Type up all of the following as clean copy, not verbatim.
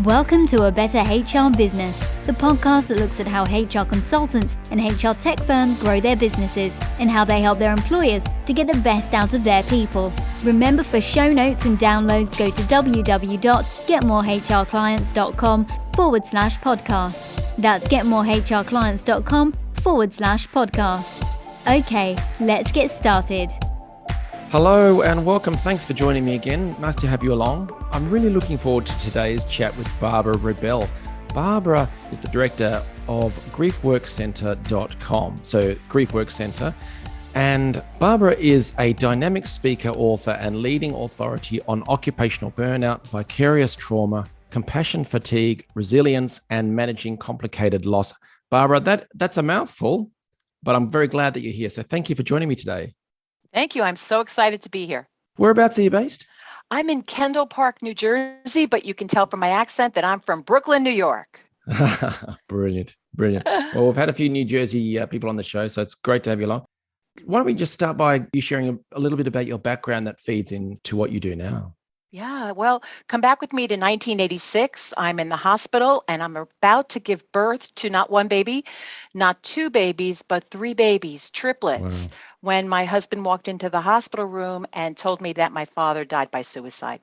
Welcome to A Better HR Business, the podcast that looks at how HR consultants and HR tech firms grow their businesses and how they help their employers to get the best out of their people. Remember, for show notes and downloads, go to www.getmorehrclients.com/podcast. That's getmorehrclients.com/podcast. Okay, let's get started. Hello and welcome. Thanks for joining me again. Nice to have you along. I'm really looking forward to today's chat with Barbara Rubel. Barbara is the director of griefworkcenter.com. So Grief Work Center. And Barbara is a dynamic speaker, author, and leading authority on occupational burnout, vicarious trauma, compassion fatigue, resilience, and managing complicated loss. Barbara, that's a mouthful, but I'm very glad that you're here. So thank you for joining me today. Thank you. I'm so excited to be here. Whereabouts are you based? I'm in Kendall Park, New Jersey, but you can tell from my accent that I'm from Brooklyn, New York. Brilliant. Well, we've had a few New Jersey people on the show, so it's great to have you along. Why don't we just start by you sharing a little bit about your background that feeds into what you do now? Yeah, well, come back with me to 1986. I'm in the hospital and I'm about to give birth to not one baby, not two babies, but three babies, triplets, Wow. when my husband walked into the hospital room and told me that my father died by suicide.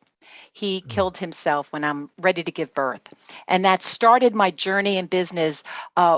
He killed himself when I'm ready to give birth. And that started my journey in business,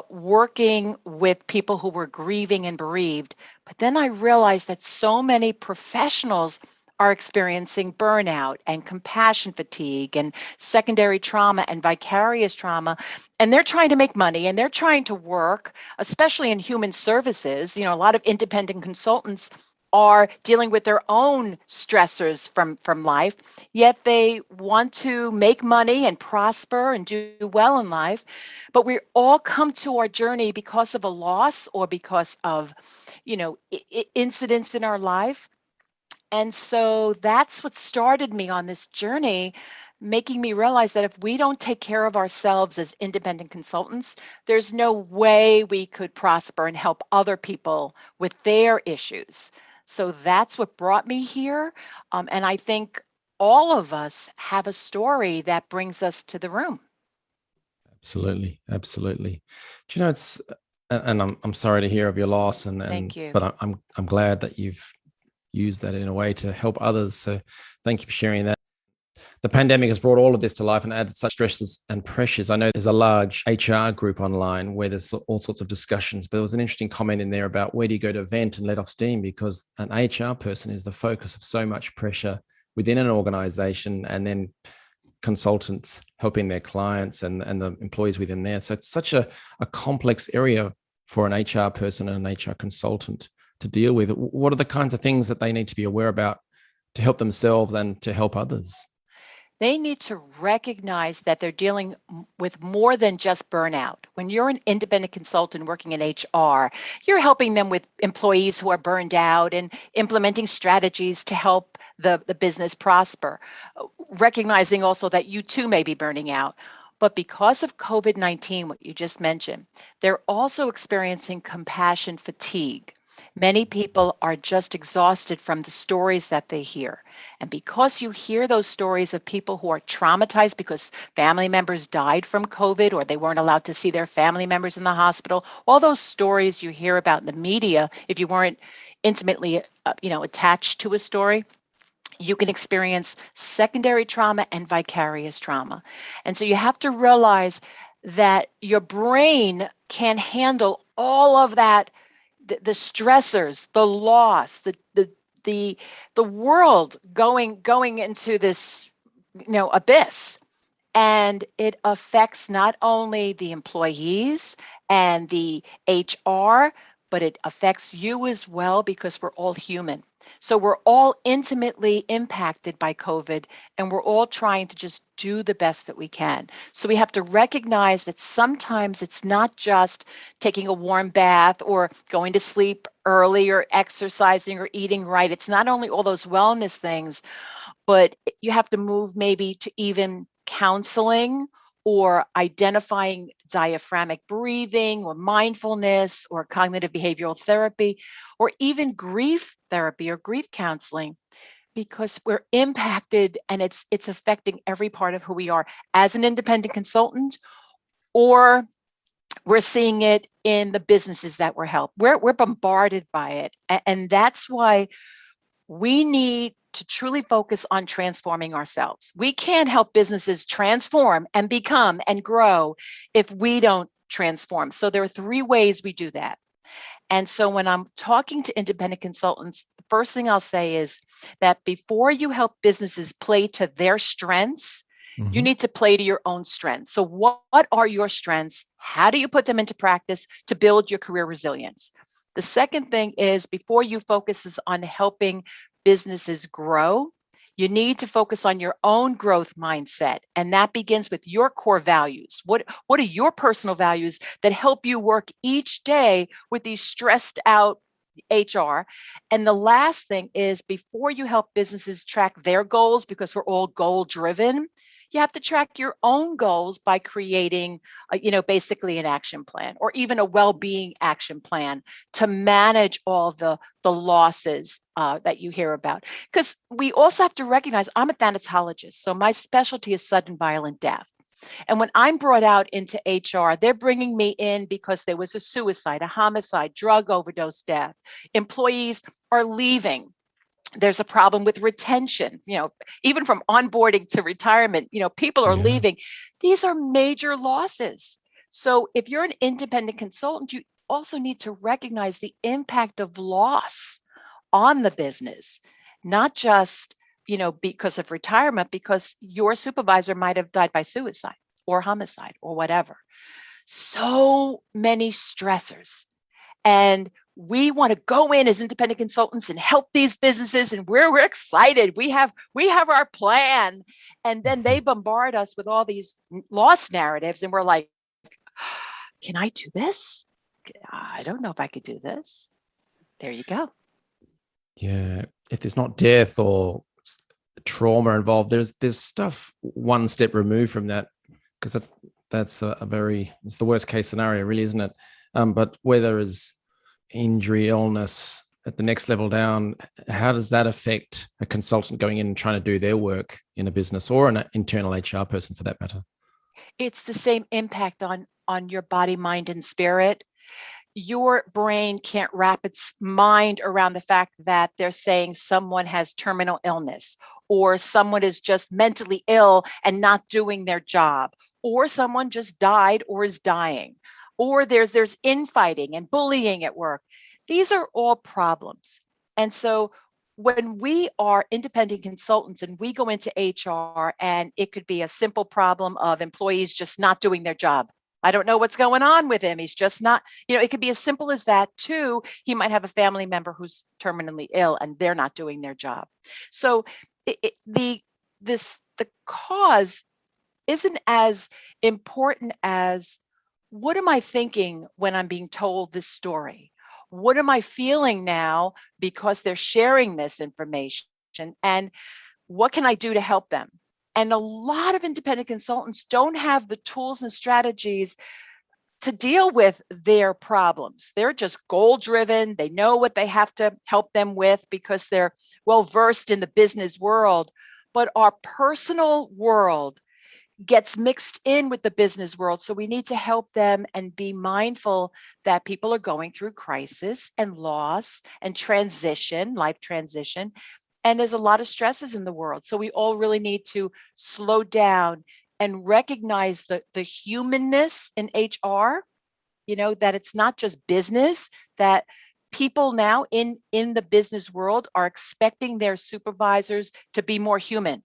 working with people who were grieving and bereaved. But then I realized that so many professionals are experiencing burnout and compassion fatigue and secondary trauma and vicarious trauma. And they're trying to make money and they're trying to work, especially in human services. You know, a lot of independent consultants are dealing with their own stressors from life, yet they want to make money and prosper and do well in life. But we all come to our journey because of a loss or because of, incidents in our life. And so that's what started me on this journey, making me realize that if we don't take care of ourselves as independent consultants, there's no way we could prosper and help other people with their issues. So that's what brought me here. And I think all of us have a story that brings us to the room. Absolutely. Do you know, and I'm sorry to hear of your loss, Thank you. but I'm glad that you've used that in a way to help others. So thank you for sharing that. The pandemic has brought all of this to life and added such stresses and pressures. I know there's a large HR group online where there's all sorts of discussions, but there was an interesting comment in there about where do you go to vent and let off steam, because an HR person is the focus of so much pressure within an organization, and then consultants helping their clients and the employees within there. So it's such a complex area for an HR person and an HR consultant to deal with. What are the kinds of things that they need to be aware about to help themselves and to help others? They need to recognize that they're dealing with more than just burnout. When you're an independent consultant working in HR, you're helping them with employees who are burned out and implementing strategies to help the business prosper. Recognizing also that you too may be burning out. But because of COVID-19, what you just mentioned, they're also experiencing compassion fatigue. Many people are just exhausted from the stories that they hear. And because you hear those stories of people who are traumatized because family members died from COVID or they weren't allowed to see their family members in the hospital, all those stories you hear about in the media, if you weren't intimately, attached to a story, you can experience secondary trauma and vicarious trauma. And so you have to realize that your brain can handle all of that, the stressors, the loss, the world going into this, abyss. And it affects not only the employees and the HR, but it affects you as well, because we're all human. So we're all intimately impacted by COVID, and we're all trying to just do the best that we can. So we have to recognize that sometimes it's not just taking a warm bath or going to sleep early or exercising or eating right. It's not only all those wellness things, but you have to move maybe to even counseling or identifying diaphragmatic breathing or mindfulness or cognitive behavioral therapy, or even grief therapy or grief counseling. Because we're impacted, and it's affecting every part of who we are as an independent consultant, or we're seeing it in the businesses that we're helping. We're bombarded by it. And that's why we need to truly focus on transforming ourselves. We can't help businesses transform and become and grow if we don't transform. So there are 3 ways we do that. And so when I'm talking to independent consultants, the first thing I'll say is that before you help businesses play to their strengths, you Mhm. need to play to your own strengths. So what are your strengths? How do you put them into practice to build your career resilience? The second thing is, before you focus on helping businesses grow, you need to focus on your own growth mindset. And that begins with your core values. What are your personal values that help you work each day with these stressed out HR? And the last thing is, before you help businesses track their goals, because we're all goal driven, you have to track your own goals by creating, basically an action plan, or even a well-being action plan to manage all the losses that you hear about. Because we also have to recognize, I'm a thanatologist, so my specialty is sudden violent death. And when I'm brought out into HR, they're bringing me in because there was a suicide, a homicide, drug overdose death. Employees are leaving. There's a problem with retention, even from onboarding to retirement, people are Yeah. leaving. These are major losses. So if you're an independent consultant, you also need to recognize the impact of loss on the business, not just, because of retirement, because your supervisor might have died by suicide or homicide or whatever. So many stressors. And we want to go in as independent consultants and help these businesses, and we're excited. We have our plan. And then they Mhm. bombard us with all these loss narratives, and we're like, can I do this? I don't know if I could do this. There you go. Yeah. If there's not death or trauma involved, there's stuff one step removed from that, because that's it's the worst case scenario, really, isn't it? But where there is injury, illness at the next level down, how does that affect a consultant going in and trying to do their work in a business, or an internal HR person for that matter? It's the same impact on your body, mind, and spirit. Your brain can't wrap its mind around the fact that they're saying someone has terminal illness, or someone is just mentally ill and not doing their job, or someone just died or is dying, or there's infighting and bullying at work. These are all problems. And so when we are independent consultants and we go into HR, and it could be a simple problem of employees just not doing their job. I don't know what's going on with him. He's just not, it could be as simple as that too. He might have a family member who's terminally ill and they're not doing their job. So the cause isn't as important as, what am I thinking when I'm being told this story? What am I feeling now because they're sharing this information? And what can I do to help them? And a lot of independent consultants don't have the tools and strategies to deal with their problems. They're just goal driven. They know what they have to help them with because they're well versed in the business world. But our personal world gets mixed in with the business world. So we need to help them and be mindful that people are going through crisis and loss and transition, life transition. And there's a lot of stresses in the world. So we all really need to slow down and recognize the humanness in HR, that it's not just business, that people now in the business world are expecting their supervisors to be more human.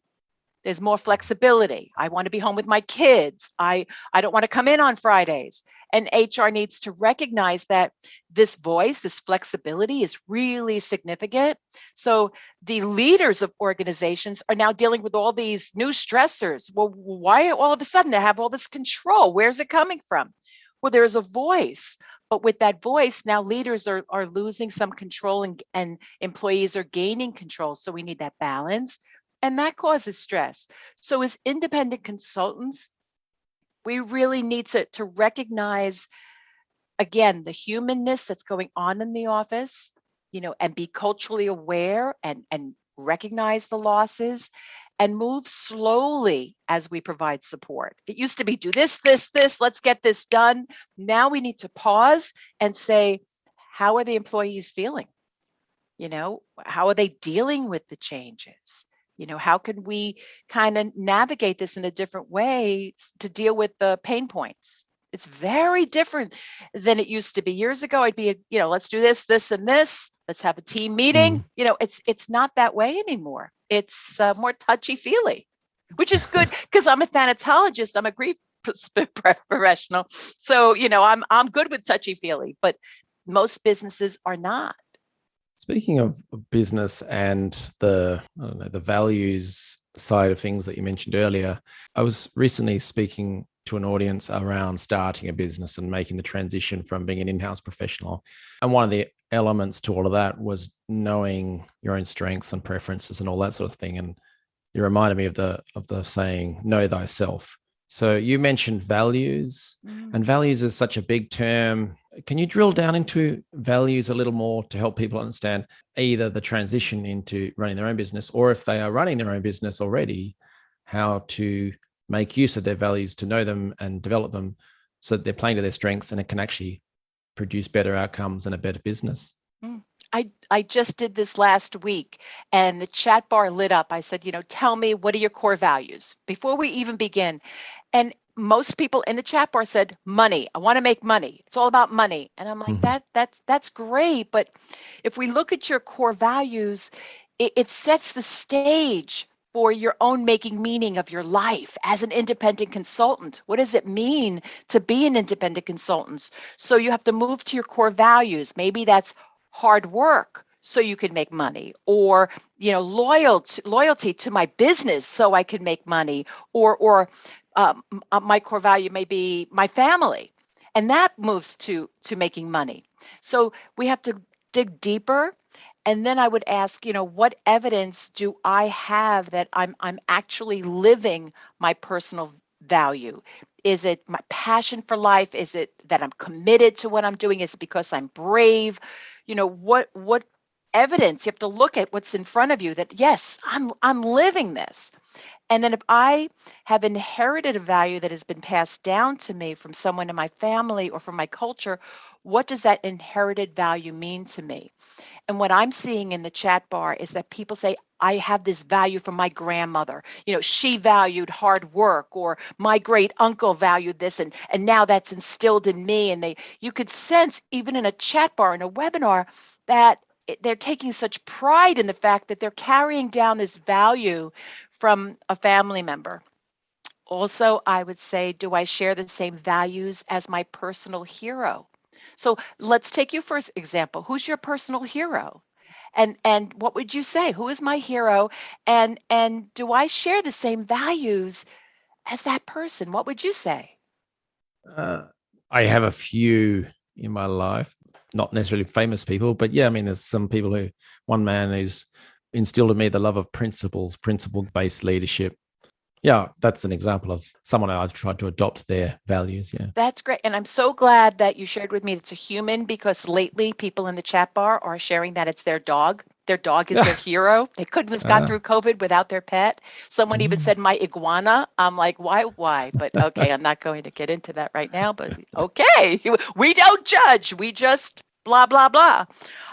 There's more flexibility. I want to be home with my kids. I don't want to come in on Fridays. And HR needs to recognize that this voice, this flexibility is really significant. So the leaders of organizations are now dealing with all these new stressors. Well, why all of a sudden they have all this control? Where's it coming from? Well, there's a voice. But with that voice, now leaders are losing some control, and employees are gaining control. So we need that balance. And that causes stress. So as independent consultants, we really need to recognize, again, the humanness that's going on in the office, and be culturally aware and recognize the losses, and move slowly as we provide support. It used to be do this, let's get this done. Now we need to pause and say, how are the employees feeling? How are they dealing with the changes? How can we kind of navigate this in a different way to deal with the pain points? It's very different than it used to be. Years ago, I'd be, let's do this, and this. Let's have a team meeting. It's not that way anymore. It's more touchy-feely, which is good because I'm a thanatologist. I'm a grief professional, so I'm good with touchy-feely. But most businesses are not. Speaking of business and the values side of things that you mentioned earlier, I was recently speaking to an audience around starting a business and making the transition from being an in-house professional. And one of the elements to all of that was knowing your own strengths and preferences and all that sort of thing. And you reminded me of the saying, know thyself. So you mentioned values, and values is such a big term. Can you drill down into values a little more to help people understand either the transition into running their own business, or if they are running their own business already, how to make use of their values to know them and develop them so that they're playing to their strengths and it can actually produce better outcomes and a better business? I just did this last week and the chat bar lit up. I said, tell me, what are your core values before we even begin? And most people in the chat bar said, money. I want to make money. It's all about money. And I'm like, that's great. But if we look at your core values, it sets the stage for your own making meaning of your life as an independent consultant. What does it mean to be an independent consultant? So you have to move to your core values. Maybe that's hard work so you can make money, or loyalty to my business so I can make money, or my core value may be my family, and that moves to making money. So we have to dig deeper. And then I would ask, what evidence do I have that I'm actually living my personal value? Is it my passion for life? Is it that I'm committed to what I'm doing? Is it because I'm brave? What evidence? You have to look at what's in front of you that, yes, I'm living this. And then if I have inherited a value that has been passed down to me from someone in my family or from my culture, what does that inherited value mean to me? And what I'm seeing in the chat bar is that people say, I have this value from my grandmother. She valued hard work, or my great uncle valued this, and now that's instilled in me. And you could sense even in a chat bar, in a webinar, that they're taking such pride in the fact that they're carrying down this value from a family member. Also, I would say, do I share the same values as my personal hero? So let's take you for example. Who's your personal hero? And what would you say? Who is my hero? And do I share the same values as that person? What would you say? I have a few in my life, not necessarily famous people, but yeah, I mean, there's some people one man who's instilled in me the love of principle-based leadership. Yeah, that's an example of someone I've tried to adopt their values. Yeah. That's great. And I'm so glad that you shared with me it's a human, because lately people in the chat bar are sharing that it's their dog. Their dog is their hero. They couldn't have got through COVID without their pet. Someone even said my iguana. I'm like, why? But okay, I'm not going to get into that right now, but okay. We don't judge. We just blah, blah, blah.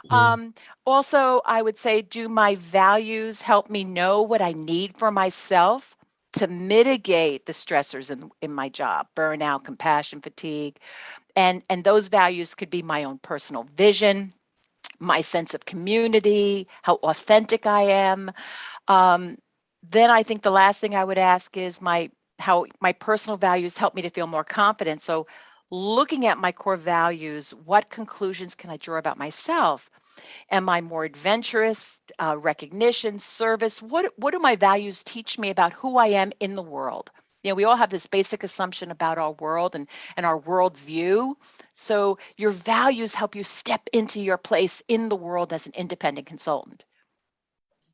Yeah. Also, I would say, do my values help me know what I need for myself to mitigate the stressors in my job, burnout, compassion, fatigue? And those values could be my own personal vision, my sense of community, how authentic I am. Then I think the last thing I would ask is how my personal values help me to feel more confident. So looking at my core values, what conclusions can I draw about myself? Am I more adventurous, recognition, service? What do my values teach me about who I am in the world? We all have this basic assumption about our world and our world view. So your values help you step into your place in the world as an independent consultant.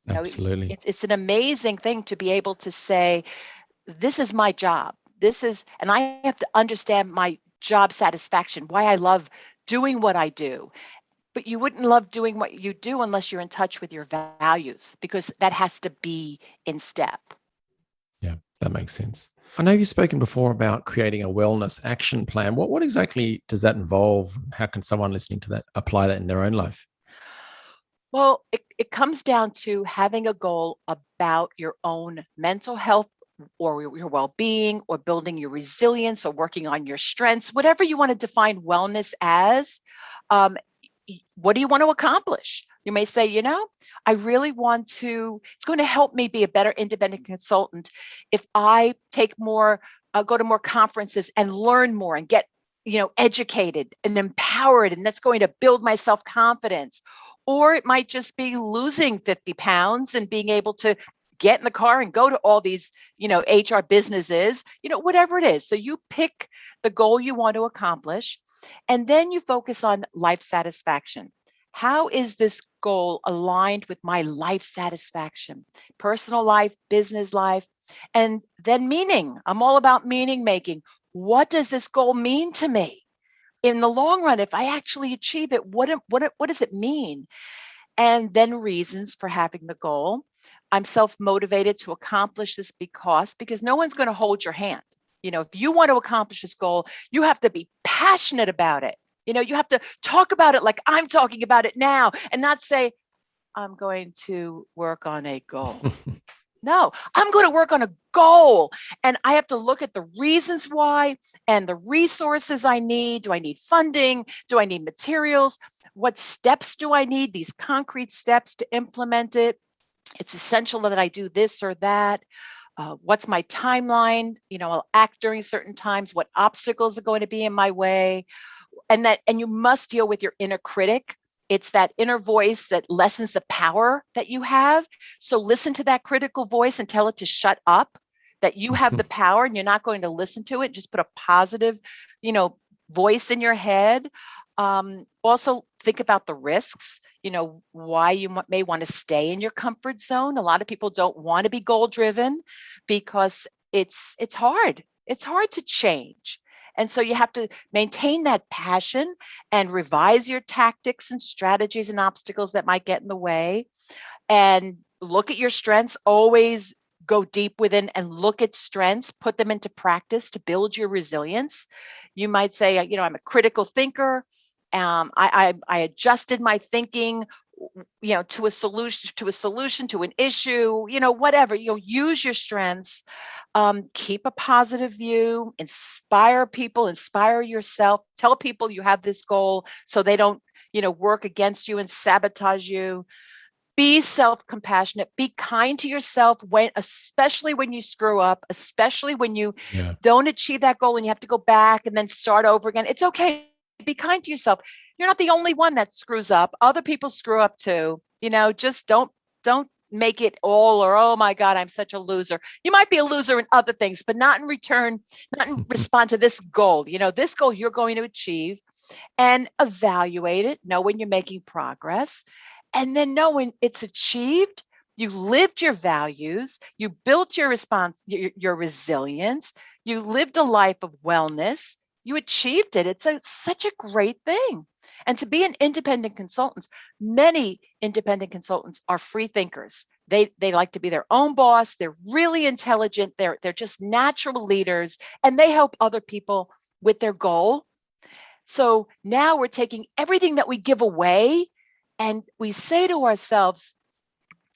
Absolutely. It's an amazing thing to be able to say, this is my job. And I have to understand my job satisfaction, why I love doing what I do. but you wouldn't love doing what you do unless you're in touch with your values, because that has to be in step. Yeah, that makes sense. I know you've spoken before about creating a wellness action plan. What exactly does that involve? How can someone listening to that apply that in their own life? Well, it comes down to having a goal about your own mental health or your well-being, or building your resilience, or working on your strengths, whatever you want to define wellness as. um, what do you want to accomplish? You may say, I really want to, it's going to help me be a better independent consultant if I take more, go to more conferences and learn more and get, educated and empowered. And that's going to build my self-confidence. Or it might just be losing 50 pounds and being able to get in the car and go to all these, HR businesses, whatever it is. So you pick the goal you want to accomplish, and then you focus on life satisfaction. How is this goal aligned with my life satisfaction, personal life, business life? And then meaning. I'm all about meaning making. What does this goal mean to me? In the long run, if I actually achieve it, what does it mean? And then reasons for having the goal. I'm self-motivated to accomplish this because no one's going to hold your hand. If you want to accomplish this goal, you have to be passionate about it. You have to talk about it like I'm talking about it now, and not say, I'm going to work on a goal. No, I'm going to work on a goal, and I have to look at the reasons why and the resources I need. Do I need funding? Do I need materials? What steps do I need? These concrete steps to implement it. It's essential that I do this or that. What's my timeline? I'll act during certain times. What obstacles are going to be in my way? And you must deal with your inner critic. It's that inner voice that lessens the power that you have. So listen to that critical voice and tell it to shut up, that you have the power and you're not going to listen to it. Just put a positive, voice in your head. Also think about the risks, why you may want to stay in your comfort zone. A lot of people don't want to be goal driven because it's hard. It's hard to change. And so you have to maintain that passion and revise your tactics and strategies and obstacles that might get in the way, and look at your strengths. Always go deep within and look at strengths, put them into practice to build your resilience. You might say, I'm a critical thinker. I adjusted my thinking, to a solution, to an issue, whatever. Use your strengths. Keep a positive view, inspire people, inspire yourself, tell people you have this goal so they don't, work against you and sabotage you. Be self-compassionate, be kind to yourself, especially when you screw up, especially when you don't achieve that goal and you have to go back and then start over again. It's okay. Be kind to yourself. You're not the only one that screws up. Other people screw up too. Just don't make it all, or, oh my God, I'm such a loser. You might be a loser in other things, but not in return, not in response to this goal. This goal you're going to achieve, and evaluate it, know when you're making progress, and then know when it's achieved. You lived your values, you built your your resilience, you lived a life of wellness, you achieved it. It's such a great thing. And to be an independent consultant, many independent consultants are free thinkers. They like to be their own boss. They're really intelligent. They're just natural leaders, and they help other people with their goal. So now we're taking everything that we give away, and we say to ourselves,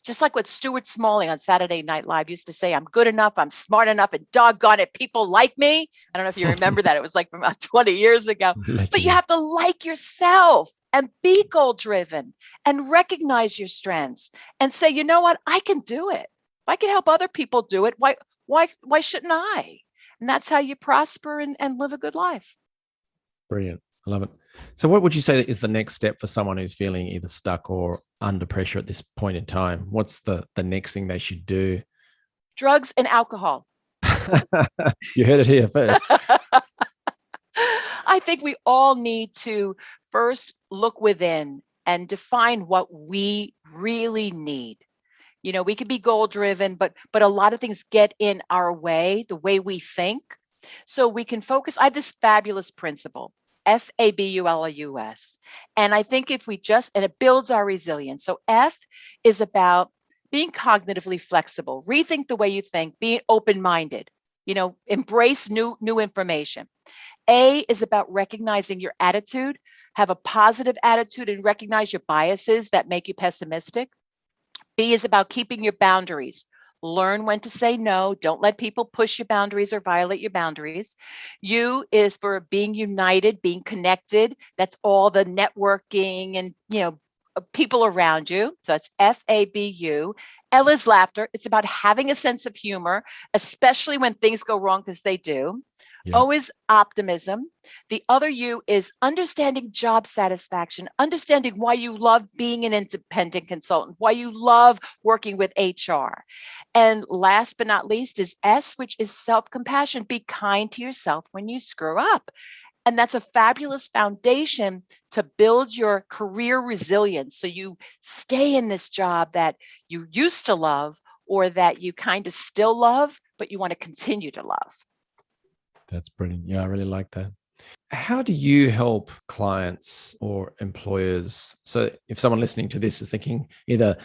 just like what Stuart Smalley on Saturday Night Live used to say, I'm good enough, I'm smart enough, and doggone it, people like me. I don't know if you remember that. It was like from about 20 years ago. But you have to like yourself and be goal driven and recognize your strengths and say, you know what, I can do it. If I can help other people do it, why shouldn't I? And that's how you prosper and live a good life. Brilliant. I love it. So what would you say is the next step for someone who's feeling either stuck or under pressure at this point in time? What's the next thing they should do? Drugs and alcohol. You heard it here first. I think we all need to first look within and define what we really need. We could be goal driven, but a lot of things get in our way, the way we think. So we can focus. I have this fabulous principle. Fabulous. And I think if we and it builds our resilience. So F is about being cognitively flexible, rethink the way you think, being open-minded, embrace new information. A is about recognizing your attitude, have a positive attitude and recognize your biases that make you pessimistic. B is about keeping your boundaries. Learn when to say no. Don't let people push your boundaries or violate your boundaries. U is for being united, being connected. That's all the networking and, people around you. So it's FABU. L is laughter. It's about having a sense of humor, especially when things go wrong, because they do. Yeah. O is optimism. The other U is understanding job satisfaction, understanding why you love being an independent consultant, why you love working with HR. And last but not least is S, which is self-compassion. Be kind to yourself when you screw up. And that's a fabulous foundation to build your career resilience. So you stay in this job that you used to love or that you kind of still love, but you want to continue to love. That's brilliant. Yeah, I really like that. How do you help clients or employers? So if someone listening to this is thinking either,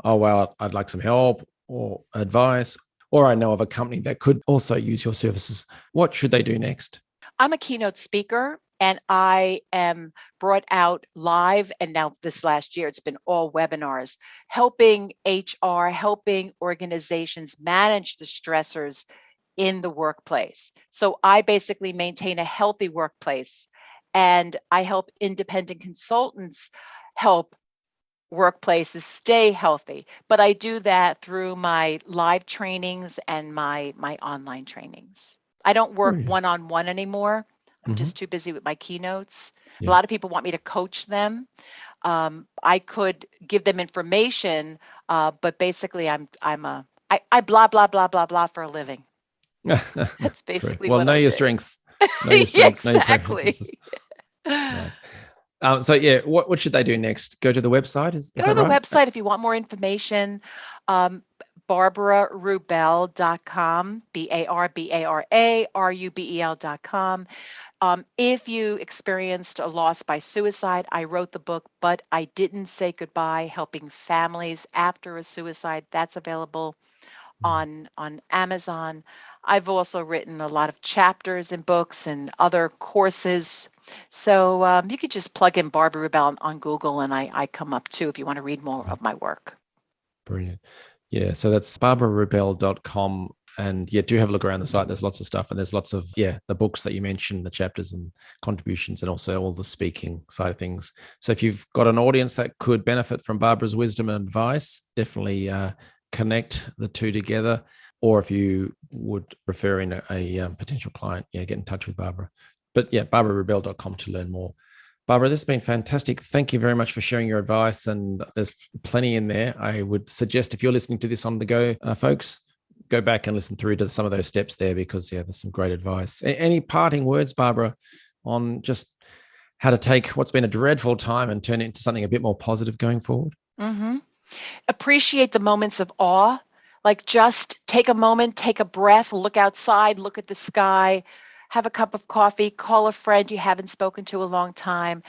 oh, wow, I'd like some help or advice, or I know of a company that could also use your services, what should they do next? I'm a keynote speaker and I am brought out live. And now this last year, it's been all webinars, helping HR, helping organizations manage the stressors in the workplace. So I basically maintain a healthy workplace and I help independent consultants help workplaces stay healthy. But I do that through my live trainings and my online trainings. I don't work one-on-one anymore. I'm just too busy with my keynotes. Yeah. A lot of people want me to coach them. I could give them information, but basically I blah, blah, blah, blah, blah for a living. That's basically well, what know I your do. strengths. Know your strengths, exactly. know your preferences. Nice. So yeah, what should they do next? Go to the website? Is Go to the right? website if you want more information. BarbaraRubel.com, BarbaraRubel.com. If you experienced a loss by suicide, I wrote the book, But I Didn't Say Goodbye, Helping Families After a Suicide. That's available on Amazon. I've also written a lot of chapters in books and other courses. So you could just plug in Barbara Rubel on Google and I come up too if you want to read more of my work. Brilliant. Yeah, so that's barbararubel.com. And yeah, do have a look around the site. There's lots of stuff and there's lots of, the books that you mentioned, the chapters and contributions, and also all the speaking side of things. So if you've got an audience that could benefit from Barbara's wisdom and advice, definitely connect the two together. Or if you would refer in a potential client, get in touch with Barbara. But yeah, barbararubel.com to learn more. Barbara, this has been fantastic. Thank you very much for sharing your advice. And there's plenty in there. I would suggest if you're listening to this on the go, folks, go back and listen through to some of those steps there because, there's some great advice. Any parting words, Barbara, on just how to take what's been a dreadful time and turn it into something a bit more positive going forward? Mm-hmm. Appreciate the moments of awe. Like just take a moment, take a breath, look outside, look at the sky, have a cup of coffee, call a friend you haven't spoken to a long time,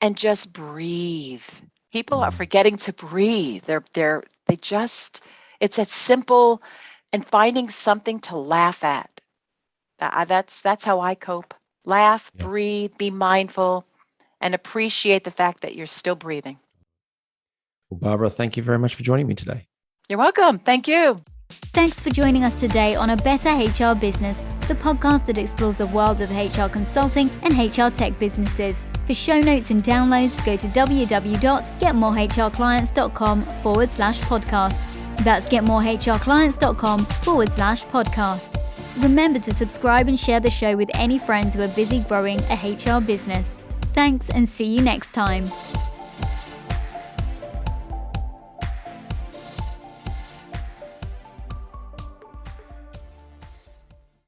and just breathe. People are forgetting to breathe. It's that simple, and finding something to laugh at. That's how I cope. Laugh, breathe, be mindful, and appreciate the fact that you're still breathing. Well, Barbara, thank you very much for joining me today. You're welcome. Thank you. Thanks for joining us today on A Better HR Business, the podcast that explores the world of HR consulting and HR tech businesses. For show notes and downloads, go to www.getmorehrclients.com/podcast. That's getmorehrclients.com/podcast. Remember to subscribe and share the show with any friends who are busy growing a HR business. Thanks and see you next time.